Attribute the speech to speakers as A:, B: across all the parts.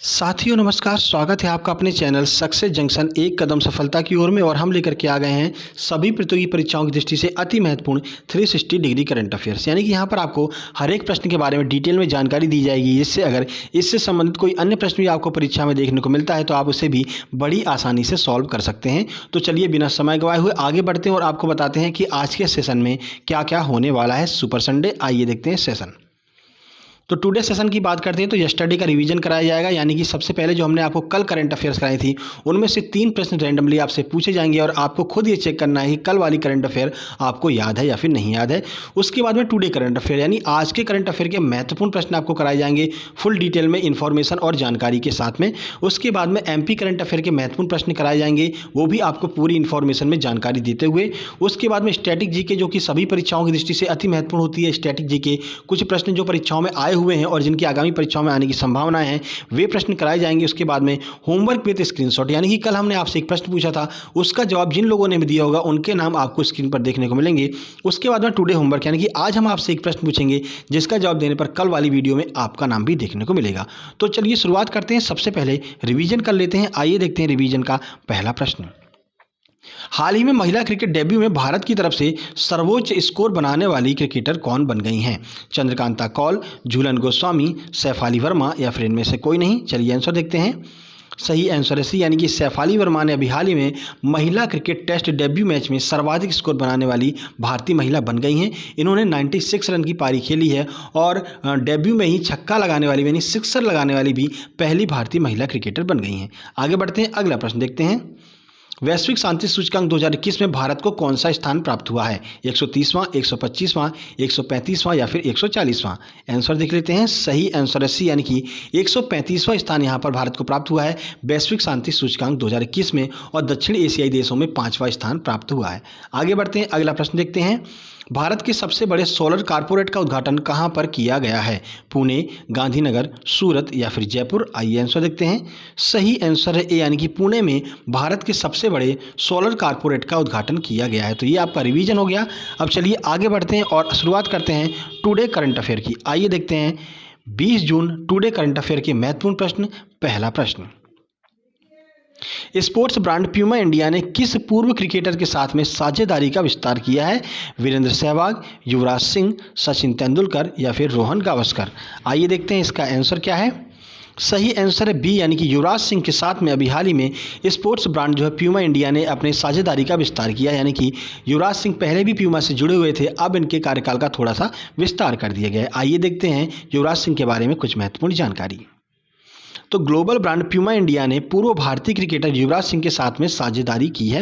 A: साथियों नमस्कार, स्वागत है आपका अपने चैनल सक्सेस जंक्शन एक कदम सफलता की ओर में। और हम लेकर के आ गए हैं सभी प्रतियोगी परीक्षाओं की दृष्टि से अति महत्वपूर्ण 360 डिग्री करंट अफेयर्स, यानी कि यहाँ पर आपको हर एक प्रश्न के बारे में डिटेल में जानकारी दी जाएगी, जिससे अगर इससे संबंधित कोई अन्य प्रश्न भी आपको परीक्षा में देखने को मिलता है तो आप उसे भी बड़ी आसानी से सॉल्व कर सकते हैं। तो चलिए बिना समय गवाए हुए आगे बढ़ते हैं और आपको बताते हैं कि आज के सेशन में क्या क्या होने वाला है। सुपर संडे, आइए देखते हैं सेशन। तो टुडे सेशन की बात करते हैं तो यस्टरडे का रिवीजन कराया जाएगा, यानी कि सबसे पहले जो हमने आपको कल करंट अफेयर्स कराई थी उनमें से 3 प्रश्न रैंडमली आपसे पूछे जाएंगे और आपको खुद ये चेक करना है कि कल वाली करंट अफेयर आपको याद है या फिर नहीं याद है। उसके बाद में टुडे करंट अफेयर यानी आज के करंट अफेयर के महत्वपूर्ण प्रश्न आपको कराए जाएंगे फुल डिटेल में इन्फॉर्मेशन और जानकारी के साथ में। उसके बाद में एमपी करंट अफेयर के महत्वपूर्ण प्रश्न कराए जाएंगे, वो भी आपको पूरी इन्फॉर्मेशन में जानकारी देते हुए। उसके बाद में स्टैटिक जीके, जो कि सभी परीक्षाओं की दृष्टि से अति महत्वपूर्ण होती है। स्टैटिक जीके कुछ प्रश्न जो परीक्षाओं में आए हुए हैं और जिनकी आगामी परीक्षाओं में आने की संभावनाएं हैं, वे प्रश्न कराए जाएंगे। उसके बाद में होमवर्क विद स्क्रीनशॉट, यानी कि कल हमने आपसे एक प्रश्न पूछा था, उसका जवाब जिन लोगों ने भी दिया होगा उनके नाम आपको स्क्रीन पर देखने को मिलेंगे। उसके बाद में टुडे होमवर्क, यानी कि आज हम आपसे एक प्रश्न पूछेंगे जिसका जवाब देने पर कल वाली वीडियो में आपका नाम भी देखने को मिलेगा। तो चलिए शुरुआत करते हैं। सबसे पहले रिवीजन कर लेते हैं। आइए देखते हैं रिवीजन का पहला प्रश्न। हाल ही में महिला क्रिकेट डेब्यू में भारत की तरफ से सर्वोच्च स्कोर बनाने वाली क्रिकेटर कौन बन गई हैं? चंद्रकांता कौल, झूलन गोस्वामी, सैफाली वर्मा या फिर इनमें से कोई नहीं? चलिए आंसर देखते हैं। सही आंसर है सी, यानी कि सैफाली वर्मा ने अभी हाल ही में महिला क्रिकेट टेस्ट डेब्यू मैच में सर्वाधिक स्कोर बनाने वाली भारतीय महिला बन गई हैं। इन्होंने 96 रन की पारी खेली है और डेब्यू में ही छक्का लगाने वाली यानी सिक्सर लगाने वाली भी पहली भारतीय महिला क्रिकेटर बन गई हैं। आगे बढ़ते हैं, अगला प्रश्न देखते हैं। वैश्विक शांति सूचकांक 2021 में भारत को कौन सा स्थान प्राप्त हुआ है? 130वां, 125वां, 135वां या फिर 140वां? आंसर देख लेते हैं। सही आंसर है सी, यानी कि 135वां स्थान यहां पर भारत को प्राप्त हुआ है वैश्विक शांति सूचकांक 2021 में, और दक्षिण एशियाई देशों में 5वां स्थान प्राप्त हुआ है। आगे बढ़ते हैं, अगला प्रश्न देखते हैं। भारत के सबसे बड़े सोलर कारपोरेट का उद्घाटन कहां पर किया गया है? पुणे, गांधीनगर, सूरत या फिर जयपुर? आइए आंसर देखते हैं। सही आंसर है ए, यानी कि पुणे में भारत के सबसे बड़े सोलर कारपोरेट का उद्घाटन किया गया है। तो ये आपका रिवीजन हो गया। अब चलिए आगे बढ़ते हैं और शुरुआत करते हैं टुडे करंट अफेयर की। आइए देखते हैं 20 जून टुडे करंट अफेयर के महत्वपूर्ण प्रश्न। पहला प्रश्न, स्पोर्ट्स ब्रांड प्यूमा इंडिया ने किस पूर्व क्रिकेटर के साथ में साझेदारी का विस्तार किया है? वीरेंद्र सहवाग, युवराज सिंह, सचिन तेंदुलकर या फिर रोहन गावस्कर? आइए देखते हैं इसका आंसर क्या है। सही आंसर है बी, यानी कि युवराज सिंह के साथ में अभी हाल ही में स्पोर्ट्स ब्रांड जो है प्यूमा इंडिया ने अपने साझेदारी का विस्तार किया, यानी कि युवराज सिंह पहले भी प्यूमा से जुड़े हुए थे, अब इनके कार्यकाल का थोड़ा सा विस्तार कर दिया गया है। आइए देखते हैं युवराज सिंह के बारे में कुछ महत्वपूर्ण जानकारी। तो ग्लोबल ब्रांड प्यूमा इंडिया ने पूर्व भारतीय क्रिकेटर युवराज सिंह के साथ में साझेदारी की है।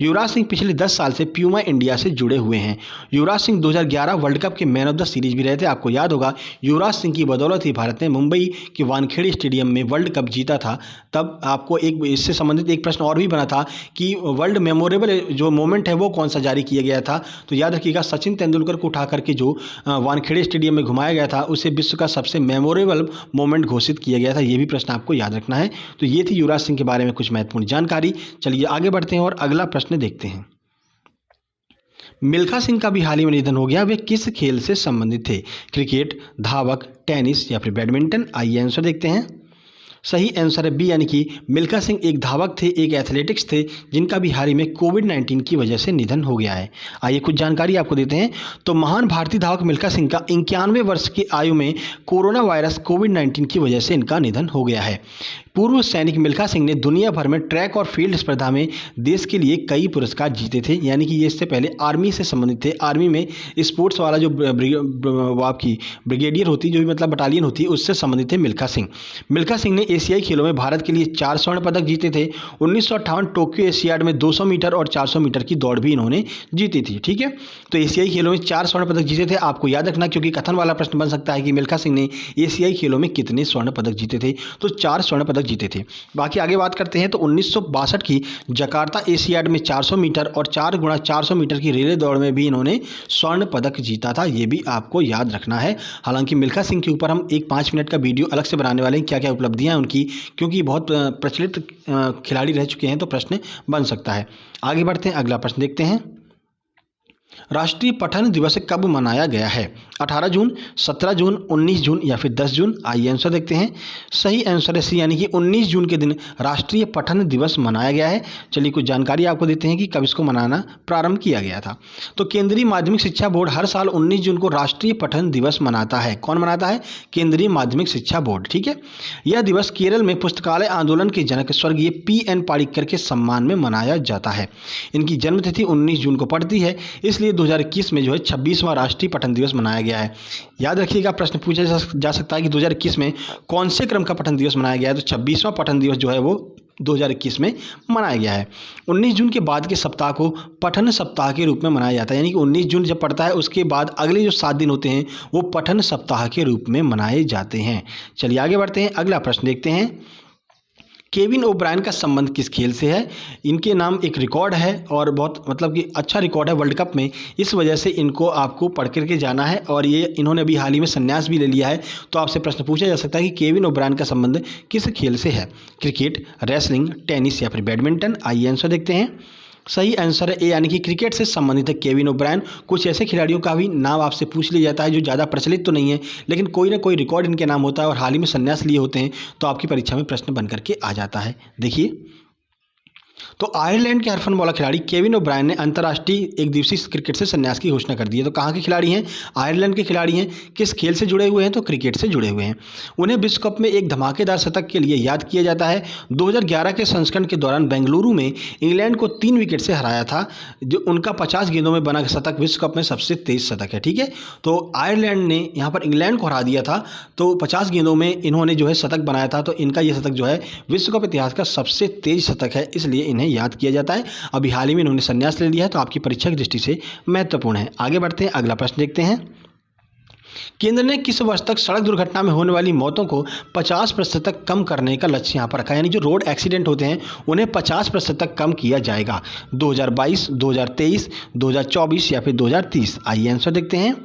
A: युवराज सिंह पिछले 10 साल से प्यूमा इंडिया से जुड़े हुए हैं। युवराज सिंह 2011 वर्ल्ड कप के मैन ऑफ द सीरीज भी रहे थे। आपको याद होगा, युवराज सिंह की बदौलत ही भारत ने मुंबई के वानखेड़े स्टेडियम में वर्ल्ड कप जीता था। तब आपको एक इससे संबंधित एक प्रश्न और भी बना था कि वर्ल्ड मेमोरेबल जो मोमेंट है वो कौन सा जारी किया गया था? तो याद रखिएगा, सचिन तेंदुलकर को उठा करके जो वानखेड़े स्टेडियम में घुमाया गया था उसे विश्व का सबसे मेमोरेबल मोमेंट घोषित किया गया था। ये भी प्रश्न आपको याद रखना है। तो ये थी युवराज सिंह के बारे में कुछ महत्वपूर्ण जानकारी। चलिए आगे बढ़ते हैं और अगला प्रश्न देखते हैं। मिल्खा सिंह का भी हाल ही में निधन हो गया। वे किस खेल से संबंधित थे? क्रिकेट, धावक, टेनिस या फिर बैडमिंटन? आइए आंसर देखते हैं। सही आंसर है बी, यानी कि मिल्खा सिंह एक धावक थे, एक एथलेटिक्स थे, जिनका भी हाल ही में कोविड-19 की वजह से निधन हो गया है। आइए कुछ जानकारी आपको देते हैं। तो महान भारतीय धावक मिल्खा सिंह का 91 वर्ष की आयु में कोरोना वायरस कोविड-19 की वजह से इनका निधन हो गया है। पूर्व सैनिक मिल्खा सिंह ने दुनिया भर में ट्रैक और फील्ड स्पर्धा में देश के लिए कई पुरस्कार जीते थे, यानी कि ये इससे पहले आर्मी से संबंधित थे। आर्मी में स्पोर्ट्स वाला जो आपकी ब्रिगेडियर होती, जो भी मतलब बटालियन होती है, उससे संबंधित थे मिल्खा सिंह। मिल्खा सिंह ने एशियाई खेलों में भारत के लिए 4 स्वर्ण पदक जीते थे। 1958 टोक्यो एशियाड में 200 मीटर और 400 मीटर की दौड़ भी इन्होंने जीती थी। ठीक है, तो एशियाई खेलों में 4 स्वर्ण पदक जीते थे। आपको याद रखना, क्योंकि कथन वाला प्रश्न बन सकता है कि मिल्खा सिंह ने एशियाई खेलों में कितने स्वर्ण पदक जीते थे। तो 4 स्वर्ण पदक जीते थे। बाकी आगे बात करते हैं। तो 1962 की जकार्ता एशियाड में 400 मीटर और 4 गुणा 400 मीटर की रिले दौड़ में भी इन्होंने स्वर्ण पदक जीता था। ये भी आपको याद रखना है। हालांकि मिल्खा सिंह के ऊपर हम एक 5 मिनट का वीडियो अलग से बनाने वाले हैं, क्या क्या उपलब्धियां हैं उनकी, क्योंकि बहुत प्रचलित खिलाड़ी रह चुके हैं, तो प्रश्न बन सकता है। आगे बढ़ते हैं, अगला प्रश्न देखते हैं। राष्ट्रीय पठन दिवस कब मनाया गया है? 18 जून, 17 जून, 19 जून या फिर 10 जून? आइए आंसर देखते हैं। सही आंसर है सी, यानी कि 19 जून के दिन राष्ट्रीय पठन दिवस मनाया गया है। चलिए कुछ जानकारी आपको देते हैं कि कब इसको मनाना प्रारंभ किया गया था। तो केंद्रीय माध्यमिक शिक्षा बोर्ड हर साल 19 जून को राष्ट्रीय पठन दिवस मनाता है। कौन मनाता है? केंद्रीय माध्यमिक शिक्षा बोर्ड। ठीक है, यह दिवस केरल में पुस्तकालय आंदोलन के जनक स्वर्गीय PN पारिकर के सम्मान में मनाया जाता है। इनकी जन्मतिथि 19 जून को पड़ती है, इसलिए 2021 में जो है 26वां राष्ट्रीय पठन दिवस मनाया गया है। याद रखिएगा, प्रश्न पूछा जा सकता है कि 2021 में कौन से क्रम का पठन दिवस मनाया गया है। तो 26वां पठन दिवस जो है वो 2021 में मनाया गया है। 19 जून के बाद के सप्ताह को पठन सप्ताह के रूप में मनाया जाता है, यानी कि 19 जून जब पड़ता है उसके बाद अगले जो 7 दिन होते हैं वो पठन सप्ताह के रूप में मनाए जाते हैं। चलिए आगे बढ़ते हैं, अगला प्रश्न देखते हैं। केविन ओब्रायन का संबंध किस खेल से है? इनके नाम एक रिकॉर्ड है और बहुत मतलब कि अच्छा रिकॉर्ड है वर्ल्ड कप में, इस वजह से इनको आपको पढ़ करके जाना है। और ये इन्होंने अभी हाल ही में संन्यास भी ले लिया है। तो आपसे प्रश्न पूछा जा सकता है कि केविन ओब्रायन का संबंध किस खेल से है? क्रिकेट, रेसलिंग, टेनिस या फिर बैडमिंटन? आइए आंसर देखते हैं। सही आंसर है ए, यानी कि क्रिकेट से संबंधित है केविन ओब्रायन। कुछ ऐसे खिलाड़ियों का भी नाम आपसे पूछ लिया जाता है जो ज़्यादा प्रचलित तो नहीं है, लेकिन कोई ना कोई रिकॉर्ड इनके नाम होता है और हाल ही में संन्यास लिए होते हैं, तो आपकी परीक्षा में प्रश्न बन करके आ जाता है। देखिए, तो आयरलैंड के हरफन वाला खिलाड़ी केविन ओब्रायन ने अंतर्राष्ट्रीय एक दिवसीय क्रिकेट से संन्यास की घोषणा कर दी है। तो कहाँ के खिलाड़ी हैं? आयरलैंड के खिलाड़ी हैं। किस खेल से जुड़े हुए हैं? तो क्रिकेट से जुड़े हुए हैं। उन्हें विश्व कप में एक धमाकेदार शतक के लिए याद किया जाता है। 2011 के संस्करण के दौरान बेंगलुरु में इंग्लैंड को 3 विकेट से हराया था, जो उनका 50 गेंदों में बना शतक विश्व कप में सबसे तेज शतक है। ठीक है, तो आयरलैंड ने यहाँ पर इंग्लैंड को हरा दिया था, तो 50 गेंदों में इन्होंने जो है शतक बनाया था। तो इनका ये शतक जो है विश्व कप इतिहास का सबसे तेज शतक है, इसलिए इन्हें याद किया जाता है। अभी हाल ही में इन्होंने संन्यास ले लिया है, तो आपकी परीक्षा की दृष्टि से महत्वपूर्ण है। आगे बढ़ते हैं, अगला प्रश्न देखते हैं। केंद्र ने किस वर्ष तक सड़क दुर्घटना में होने वाली मौतों को 50% तक कम करने का लक्ष्य यहाँ पर रखा है? यानी जो रोड एक्सीडेंट होते हैं उन्हें 50% तक कम किया जाएगा। 2022, 2023, 2024 या फिर 2030? आइए आंसर देखते हैं।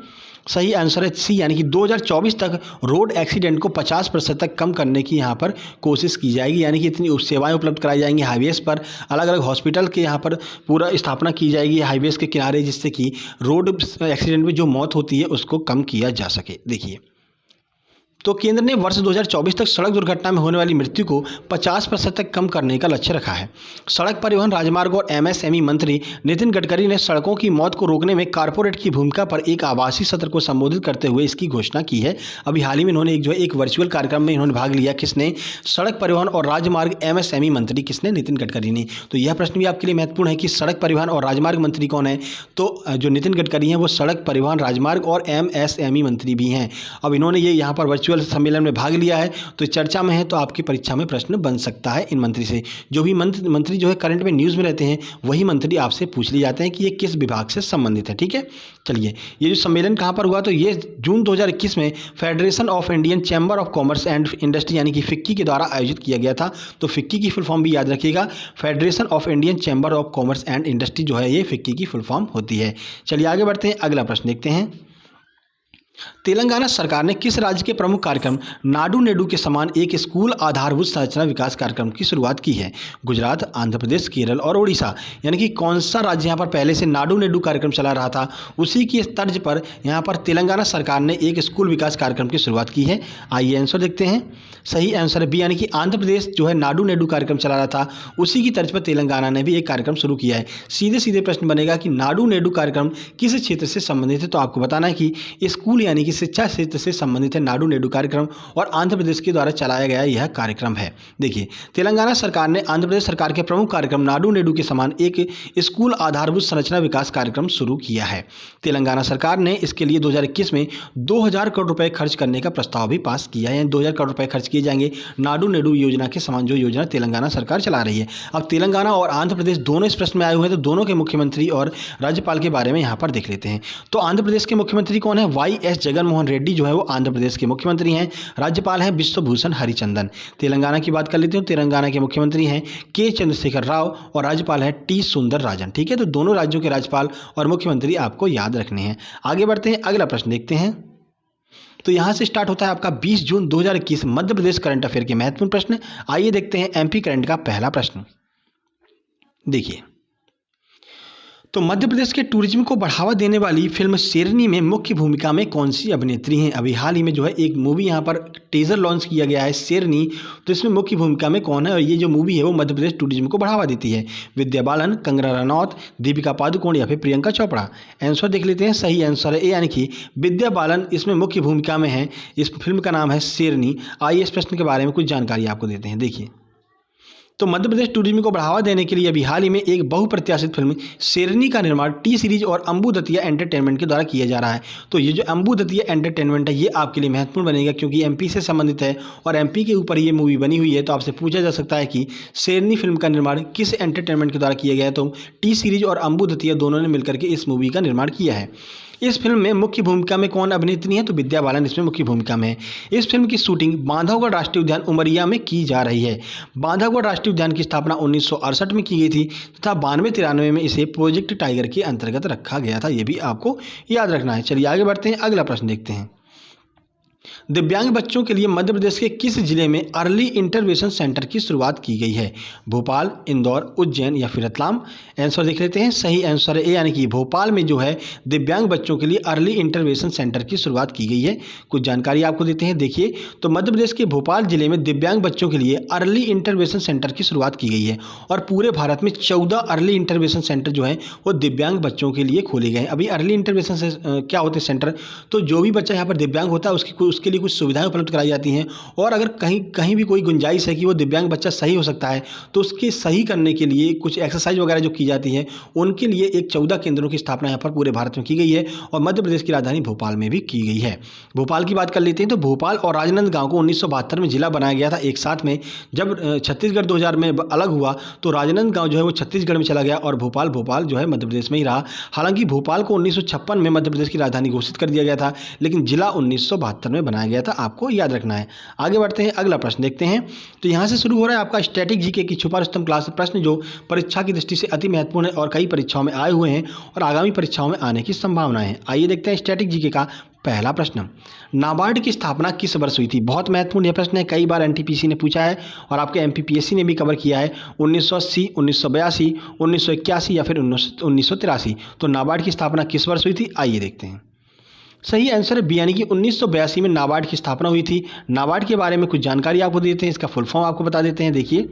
A: सही आंसर है सी, यानी कि 2024 तक रोड एक्सीडेंट को 50% तक कम करने की यहाँ पर कोशिश की जाएगी। यानी कि इतनी सेवाएं उपलब्ध कराई जाएंगी हाईवेज पर, अलग अलग हॉस्पिटल के यहाँ पर पूरा स्थापना की जाएगी हाईवेज के किनारे, जिससे कि रोड एक्सीडेंट में जो मौत होती है उसको कम किया जा सके। देखिए, तो केंद्र ने वर्ष 2024 तक सड़क दुर्घटना में होने वाली मृत्यु को 50% तक कम करने का लक्ष्य रखा है। सड़क परिवहन, राजमार्ग और MSME मंत्री नितिन गडकरी ने सड़कों की मौत को रोकने में कारपोरेट की भूमिका पर एक आभासी सत्र को संबोधित करते हुए इसकी घोषणा की है। अभी हाल ही में इन्होंने एक वर्चुअल कार्यक्रम में इन्होंने भाग लिया। किसने? सड़क परिवहन और राजमार्ग MSME मंत्री किसने? नितिन गडकरी ने। तो यह प्रश्न भी आपके लिए महत्वपूर्ण है कि सड़क परिवहन और राजमार्ग मंत्री कौन है? तो जो नितिन गडकरी हैं वो सड़क परिवहन, राजमार्ग और MSME मंत्री भी हैं। अब इन्होंने ये यहाँ पर वर्चुअल सम्मेलन में भाग लिया है, तो चर्चा में है, तो आपकी परीक्षा में प्रश्न बन सकता है इन मंत्री से। जो भी मंत्री जो है करंट में न्यूज़ में रहते हैं, वही मंत्री आपसे पूछ लिए जाते हैं कि ये किस विभाग से संबंधित है। ठीक है, चलिए, ये जो सम्मेलन कहाँ पर हुआ? तो ये जून 2021 में federation of Indian chamber of commerce and industry यानी कि फिक्की के द्वारा आयोजित किया गया था। तो फिक्की की फुल फॉर्म भी याद रखिएगा, federation of Indian chamber of commerce and industry जो है ये फिक्की की फुल फॉर्म होती है। चलिए आगे बढ़ते हैं, अगला प्रश्न देखते हैं। तेलंगाना सरकार ने किस राज्य के प्रमुख कार्यक्रम नाडू नेडू के समान एक स्कूल आधारभूत संरचना विकास कार्यक्रम की शुरुआत की है? गुजरात, आंध्र प्रदेश, केरल और ओडिशा? यानी कि कौन सा राज्य यहाँ पर पहले से नाडू नेडू कार्यक्रम चला रहा था, उसी की तर्ज पर यहाँ पर तेलंगाना सरकार ने एक स्कूल विकास कार्यक्रम की शुरुआत की है। आइए आंसर देखते हैं। सही आंसर है बी, यानी कि आंध्र प्रदेश जो है नाडू नेडू कार्यक्रम चला रहा था, उसी की तर्ज पर तेलंगाना ने भी एक कार्यक्रम शुरू किया है। सीधे सीधे प्रश्न बनेगा कि नाडू नेडू कार्यक्रम किस क्षेत्र से संबंधित है? तो आपको बताना है कि स्कूल यानी कि शिक्षा क्षेत्र से संबंधित है नाडू नेडू कार्यक्रम, और आंध्र प्रदेश के द्वारा चलाया गया यह कार्यक्रम है। देखिए, तेलंगाना सरकार ने आंध्र प्रदेश सरकार के प्रमुख कार्यक्रम नाडू नेडू के समान एक स्कूल आधारभूत संरचना विकास कार्यक्रम शुरू किया है। तेलंगाना सरकार ने इसके लिए 2021 में 2000 करोड़ रुपए खर्च करने का प्रस्ताव भी पास किया है। 2000 करोड़ रुपए खर्च किए जाएंगे नाडू नेडू योजना के समान, जो योजना तेलंगाना सरकार चला रही है। अब तेलंगाना और आंध्र प्रदेश दोनों इस प्रश्न में आए हुए हैं, तो दोनों के मुख्यमंत्री और राज्यपाल के बारे में यहाँ पर देख लेते हैं। तो आंध्र प्रदेश के मुख्यमंत्री कौन है? YS जगनमोहन रेड्डी जो है वो आंध्र प्रदेश के मुख्यमंत्री हैं। राज्यपाल हैं विश्वभूषण हरिचंदन। तेलंगाना की बात कर लेते हैं, तेलंगाना के मुख्यमंत्री हैं के चंद्रशेखर राव और राज्यपाल है टी सुंदरराजन। ठीक है, तो दोनों राज्यों के राज्यपाल और मुख्यमंत्री आपको याद रखने हैं। आगे बढ़ते हैं, अगला प्रश्न देखते हैं। तो यहां से स्टार्ट होता है आपका 20 जून 2021 मध्य प्रदेश करंट अफेयर के महत्वपूर्ण प्रश्न। आइए देखते हैं MP करंट का पहला प्रश्न। देखिए, तो मध्य प्रदेश के टूरिज्म को बढ़ावा देने वाली फिल्म शेरनी में मुख्य भूमिका में कौन सी अभिनेत्री हैं? अभी हाल ही में जो है एक मूवी यहाँ पर टीजर लॉन्च किया गया है शेरनी, तो इसमें मुख्य भूमिका में कौन है और ये जो मूवी है वो मध्य प्रदेश टूरिज्म को बढ़ावा देती है? विद्या बालन, कंगना रनौत, दीपिका पादुकोण या फिर प्रियंका चोपड़ा? आंसर देख लेते हैं। सही आंसर है ए यानी कि विद्या बालन इसमें मुख्य भूमिका में है। इस फिल्म का नाम है शेरनी। आइए इस प्रश्न के बारे में कुछ जानकारी आपको देते हैं। देखिए, तो मध्य प्रदेश टूरिज्म को बढ़ावा देने के लिए अभी हाल ही में एक बहुप्रत्याशित फिल्म शेरनी का निर्माण टी सीरीज और अंबू दतिया एंटरटेनमेंट के द्वारा किया जा रहा है। तो ये जो अंबू दतिया एंटरटेनमेंट है ये आपके लिए महत्वपूर्ण बनेगा क्योंकि एमपी से संबंधित है और एमपी के ऊपर ये मूवी बनी हुई है। तो आपसे पूछा जा सकता है कि शेरनी फिल्म का निर्माण किस एंटरटेनमेंट के द्वारा किया गया है? तो टी सीरीज और अंबू दतिया दोनों ने मिलकर के इस मूवी का निर्माण किया है। इस फिल्म में मुख्य भूमिका में कौन अभिनेत्री है? तो विद्या बालन इसमें मुख्य भूमिका में है। इस फिल्म की शूटिंग बांधवगढ़ राष्ट्रीय उद्यान उमरिया में की जा रही है। बांधवगढ़ राष्ट्रीय उद्यान की स्थापना 1968 में की गई थी तथा 92-93 में इसे प्रोजेक्ट टाइगर के अंतर्गत रखा गया था। ये भी आपको याद रखना है। चलिए आगे बढ़ते हैं, अगला प्रश्न देखते हैं। दिव्यांग बच्चों के लिए मध्य प्रदेश के किस जिले में अर्ली इंटरवेंशन सेंटर की शुरुआत की गई है? भोपाल, इंदौर, उज्जैन या फिर रतलाम? आंसर देख लेते हैं। सही आंसर है ए यानी कि भोपाल में जो है दिव्यांग बच्चों के लिए अर्ली इंटरवेंशन सेंटर की शुरुआत की गई है। कुछ जानकारी आपको देते हैं। देखिए, तो मध्य प्रदेश के भोपाल जिले में दिव्यांग बच्चों के लिए अर्ली इंटरवेंशन सेंटर की शुरुआत की गई है और पूरे भारत में 14 अर्ली इंटरवेंशन सेंटर जो है वो दिव्यांग बच्चों के लिए खोले गए हैं। अभी अर्ली इंटरवेंशन से क्या होते हैं सेंटर? तो जो भी बच्चा यहाँ पर दिव्यांग होता है उसके लिए कुछ सुविधाएं उपलब्ध कराई जाती हैं और अगर कहीं भी कोई गुंजाइश है कि वो दिव्यांग बच्चा सही हो सकता है तो उसके सही करने के लिए कुछ एक्सरसाइज वगैरह जो की जाती है उनके लिए एक 14 केंद्रों की स्थापना यहाँ पर पूरे भारत में की गई है और मध्य प्रदेश की राजधानी भोपाल में भी की गई है। भोपाल की बात कर लेते हैं। तो भोपाल और राजनांदगांव को 1972 में जिला बनाया गया था एक साथ में। जब छत्तीसगढ़ 2000 में अलग हुआ तो राजनांदगांव जो है वो छत्तीसगढ़ में चला गया और भोपाल जो है मध्य प्रदेश में ही रहा। हालांकि भोपाल को 1956 में मध्य प्रदेश की राजधानी घोषित कर दिया गया था लेकिन जिला 1972 में बनाया गया था। आपको याद रखना है। आगे बढ़ते हैं, अगला प्रश्न देखते हैं। तो यहां से शुरू हो रहा है आपका स्टैटिक जीके की छुपा रुस्तम क्लास प्रश्न जो परीक्षा की दृष्टि से अति महत्वपूर्ण है और कई परीक्षाओं में आए हुए हैं और आगामी परीक्षाओं में आने की संभावना है। आइए देखते हैं स्टैटिक जीके का पहला प्रश्न। नाबार्ड की स्थापना किस वर्ष हुई थी? बहुत महत्वपूर्ण यह प्रश्न है, कई बार एनटीपीसी ने पूछा है और आपके एमपीपीएससी ने भी कवर किया है। 1980, 1982, 1981 या फिर 1983? तो नाबार्ड की स्थापना किस वर्ष हुई थी? आइए देखते हैं। सही आंसर है बी यानी कि 1982 में नाबार्ड की स्थापना हुई थी। नाबार्ड के बारे में कुछ जानकारी आपको देते हैं, इसका फुल फॉर्म आपको बता देते हैं। देखिए,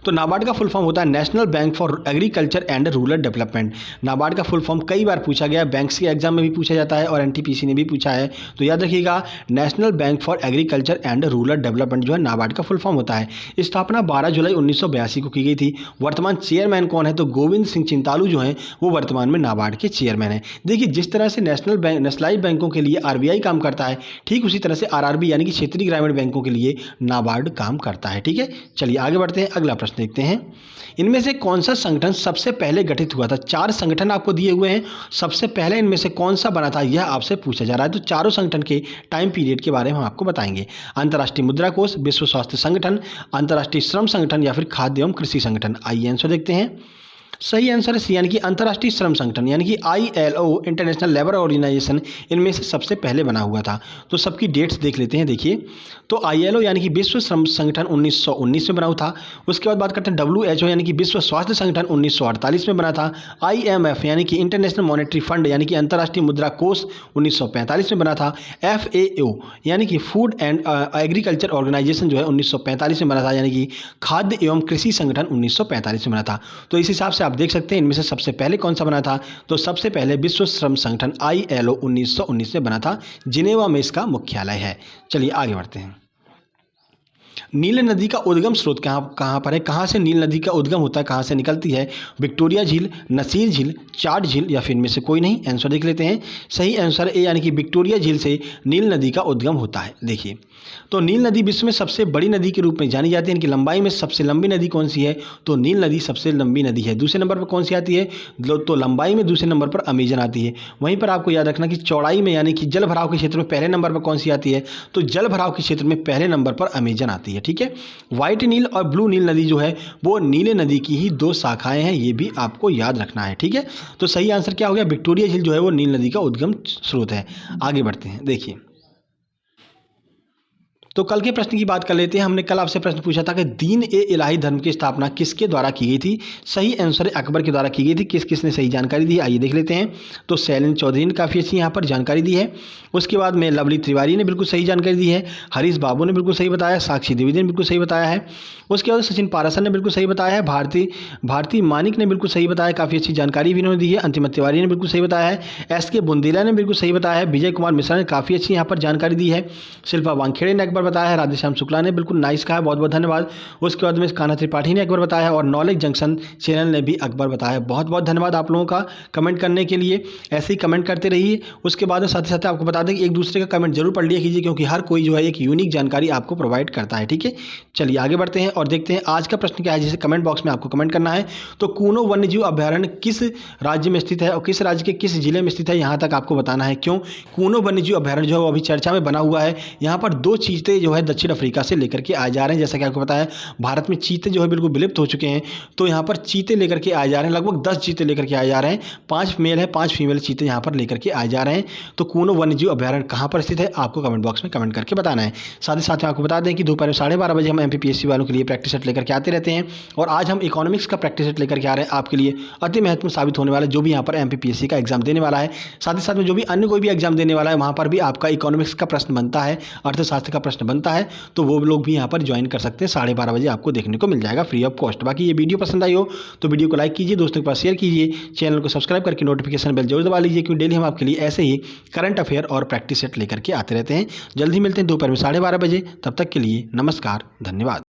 A: तो नाबार्ड का फुल फॉर्म होता है national bank for agriculture and rural development. NABARD का फुल फॉर्म कई बार पूछा गया, बैंक्स के एग्जाम में भी पूछा जाता है और एनटीपीसी ने भी पूछा है। तो याद रखिएगा, national bank for agriculture and rural development जो है नाबार्ड का फुल फॉर्म होता है। स्थापना 12 जुलाई 1982 को की गई थी। वर्तमान चेयरमैन कौन है? तो गोविंद सिंह चिंतालू जो हैं वो वर्तमान में नाबार्ड के चेयरमैन हैं। देखिए, जिस तरह से नेशनलाइज बैंकों के लिए आरबीआई काम करता है ठीक उसी तरह से आरआरबी यानी कि क्षेत्रीय ग्रामीण बैंकों के लिए नाबार्ड काम करता है। ठीक है, चलिए आगे बढ़ते हैं, अगला प्रश्न देखते हैं। इनमें से कौन सा संगठन सबसे पहले गठित हुआ था? 4 संगठन आपको दिए हुए हैं, सबसे पहले इनमें से कौन सा बना था यह आपसे पूछा जा रहा है। तो चारों संगठन के टाइम पीरियड के बारे में हम आपको बताएंगे। अंतर्राष्ट्रीय मुद्रा कोष, विश्व स्वास्थ्य संगठन, अंतर्राष्ट्रीय श्रम संगठन या फिर खाद्य एवं कृषि संगठन? आइए आंसर देखते हैं। सही आंसर है सी यानी कि अंतर्राष्ट्रीय श्रम संगठन यानी कि ILO इंटरनेशनल लेबर ऑर्गेनाइजेशन इनमें से सबसे पहले बना हुआ था। तो सबकी डेट्स देख लेते हैं। देखिए, तो ILO यानी कि विश्व श्रम संगठन 1919 में बना हुआ था। उसके बाद बात करते हैं WHO यानी कि विश्व स्वास्थ्य संगठन 1948 में बना था। IMF यानी कि इंटरनेशनल मॉनेटरी फंड यानी कि अंतर्राष्ट्रीय मुद्रा कोष 1945 में बना था। FAO यानी कि फूड एंड एग्रीकल्चर ऑर्गेनाइजेशन जो है 1945 में बना था यानी कि खाद्य एवं कृषि संगठन 1945 में बना था। तो इस हिसाब से आप देख सकते हैं इनमें से सबसे पहले कौन सा बना था। तो सबसे पहले विश्व श्रम संगठन ILO 1919 में बना था। जिनेवा में इसका मुख्यालय है। चलिए आगे बढ़ते हैं। नील नदी का उद्गम स्रोत कहाँ पर है? कहाँ से नील नदी का उद्गम होता है, कहाँ से निकलती है? विक्टोरिया झील, नसीर झील, चाट झील या फिर इनमें से कोई नहीं? आंसर देख लेते हैं। सही आंसर ए यानी कि विक्टोरिया झील से नील नदी का उद्गम होता है। देखिए, तो नील नदी विश्व में सबसे बड़ी नदी के रूप में जानी जाती है। इनकी लंबाई में सबसे लंबी नदी कौन सी है? तो नील नदी सबसे लंबी नदी है। दूसरे नंबर पर कौन सी आती है? तो लंबाई में दूसरे नंबर पर अमेजन आती है। वहीं पर आपको याद रखना कि चौड़ाई में यानी कि जल भराव के क्षेत्र में पहले नंबर पर कौन सी आती है? तो जल भराव के क्षेत्र में पहले नंबर पर अमेजन आती है। ठीक है, व्हाइट नील और ब्लू नील नदी जो है वो नीले नदी की ही 2 शाखाएं हैं, ये भी आपको याद रखना है। ठीक है, तो सही आंसर क्या हो गया? विक्टोरिया झील जो है वो नील नदी का उद्गम स्रोत है। आगे बढ़ते हैं। देखिए, तो कल के प्रश्न की बात कर लेते हैं। हमने कल आपसे प्रश्न पूछा था कि दीन ए इलाही धर्म की स्थापना किसके द्वारा की गई थी। सही आंसर अकबर के द्वारा की गई थी। किस किसने सही जानकारी दी, आइए देख लेते हैं। तो शैलेंद्र चौधरी ने काफ़ी अच्छी यहाँ पर जानकारी दी है। उसके बाद में लवली तिवारी ने बिल्कुल सही जानकारी दी है। हरीश बाबू ने बिल्कुल सही बताया। साक्षी द्विवेदी ने बिल्कुल सही बताया है। उसके बाद सचिन पारासर ने बिल्कुल सही बताया है। भारती मानिक ने बिल्कुल सही बताया, काफ़ी अच्छी जानकारी भी इन्होंने दी है। अंतिम तिवारी ने बिल्कुल सही बताया है। एस के बुंदेला ने बिल्कुल सही बताया है। विजय कुमार मिश्रा ने काफ़ी अच्छी यहाँ पर जानकारी दी है। शिल्पा वानखेड़े ने अकबर बताया है। राधेश्याम शुक्ला ने बिल्कुल नाइस कहा है, बहुत बहुत धन्यवाद। उसके बाद में कान्हा त्रिपाठी ने अकबर बताया है और नॉलेज जंक्शन चैनल ने भी अकबर बताया। बहुत बहुत धन्यवाद आप लोगों का कमेंट करने के लिए, ऐसे ही कमेंट करते रहिए। उसके बाद में साथ ही साथ आपको बता दें कि एक दूसरे का कमेंट जरूर पढ़ लिया कीजिए, क्योंकि हर कोई जो है एक यूनिक जानकारी आपको प्रोवाइड करता है। ठीक है, चलिए आगे बढ़ते हैं और देखते हैं आज का प्रश्न क्या है, जिसे कमेंट बॉक्स में आपको कमेंट करना है। तो कूनो वन्यजीव अभ्यारण्य किस राज्य में स्थित है और किस राज्य के किस जिले में स्थित है, यहाँ तक आपको बताना है। क्यों कूनो वन्यजीव अभ्यारण्य जो है वो अभी चर्चा में बना हुआ है। यहाँ पर 2 चीते जो है दक्षिण अफ्रीका से लेकर के आए जा रहे हैं। जैसा कि आपको पता है भारत में चीते जो है बिल्कुल विलुप्त हो चुके हैं, तो यहाँ पर चीते लेकर के आए जा रहे हैं। लगभग 10 चीते लेकर के आए जा रहे हैं। 5 मेल है, 5 फीमेल चीते यहाँ पर लेकर के आए जा रहे हैं। तो कूनो वन्यजीव अभ्यारण्य कहाँ पर स्थित है, आपको कमेंट बॉक्स में कमेंट करके बताना है। साथ ही साथ आपको बता दें कि दोपहर 12:30 बजे हम MPPSC वालों के लिए प्रैक्टिस सेट लेकर के आते रहते हैं, और आज हम इकोनॉमिक्स का प्रैक्टिस सेट लेकर के आ रहे हैं आपके लिए। अति महत्वपूर्ण साबित होने वाला, जो भी यहाँ पर MPPSC का एग्जाम देने वाला है, साथ ही साथ में जो भी अन्य कोई भी एग्जाम देने वाला है, वहाँ पर भी आपका इकोनॉमिक्स का प्रश्न बनता है, अर्थशास्त्र का प्रश्न बनता है। तो वो लोग भी यहाँ पर ज्वाइन कर सकते हैं। 12:30 बजे आपको देखने को मिल जाएगा फ्री ऑफ कॉस्ट। बाकी ये वीडियो पसंद आई हो तो वीडियो को लाइक कीजिए, दोस्तों के पास शेयर कीजिए, चैनल को सब्सक्राइब करके नोटिफिकेशन बेल जरूर दबा लीजिए, क्योंकि डेली हम आपके लिए ऐसे ही करंट अफेयर और प्रैक्टिस सेट लेकर के आते रहते हैं। जल्द ही मिलते हैं दोपहर में 12:30 बजे। तब तक के लिए नमस्कार, धन्यवाद।